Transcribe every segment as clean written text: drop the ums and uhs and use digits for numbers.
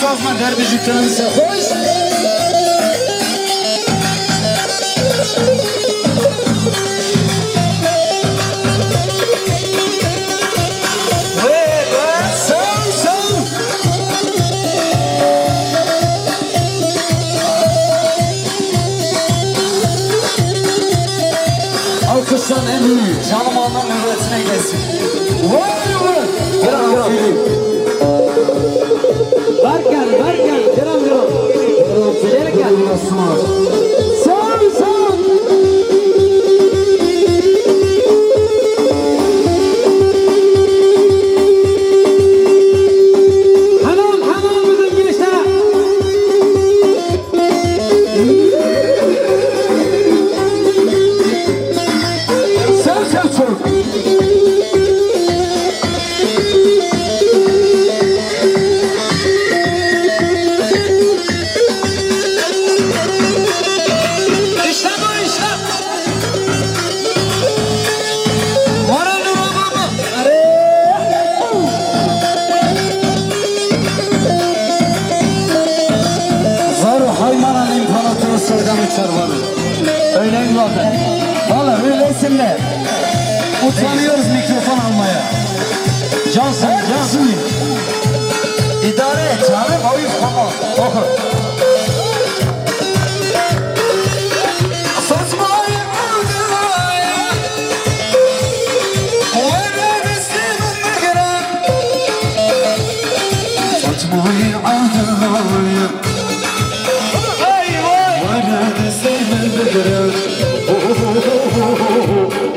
Yazma derbici tanısı hoş. Alkışların en büyük canım anlam nöbetine gelsin. Vay vay. Var gel, Kerem. Gel gel. Sağ. Hanım bizim gençler. Sen çok. Haymanın imparatoru Serdar Uçarvanı. Öyle evladım. Valla öyleysinler. Utanıyoruz mikrofon almaya. Cansın. İdare et canım. O yüz tamam. Oku. Saçmayı aldırmayı وانا نسيم المقرب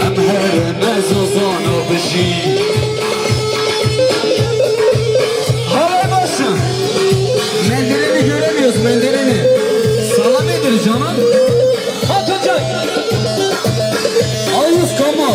امهر مزوزان وبشي Havaya basın. Mendeleni göremiyoruz mendeleni. Sana nedir canım? Atacak. Ayus kama.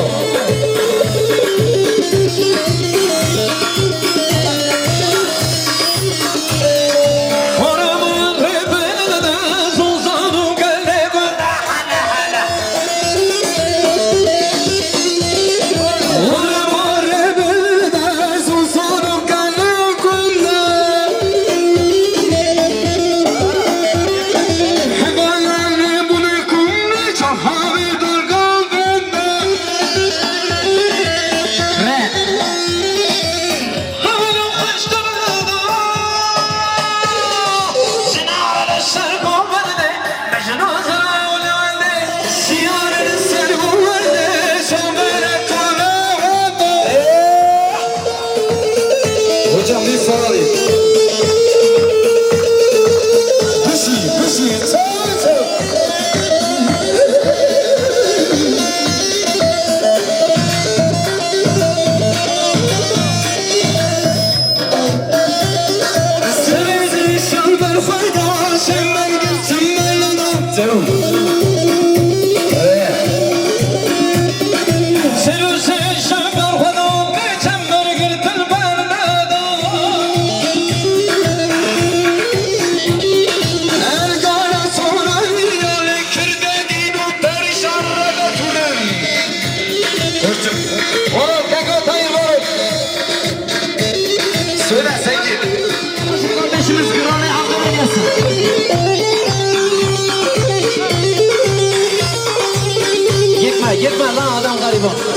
Hocam bir sorayım. Düşün. Sevimsiz şalvar fayda, şember gülsün melona. Sevim. Söyle sen git. Kardeşimiz Güran'ı yardıma gelsin. Gitme lan adam gariban.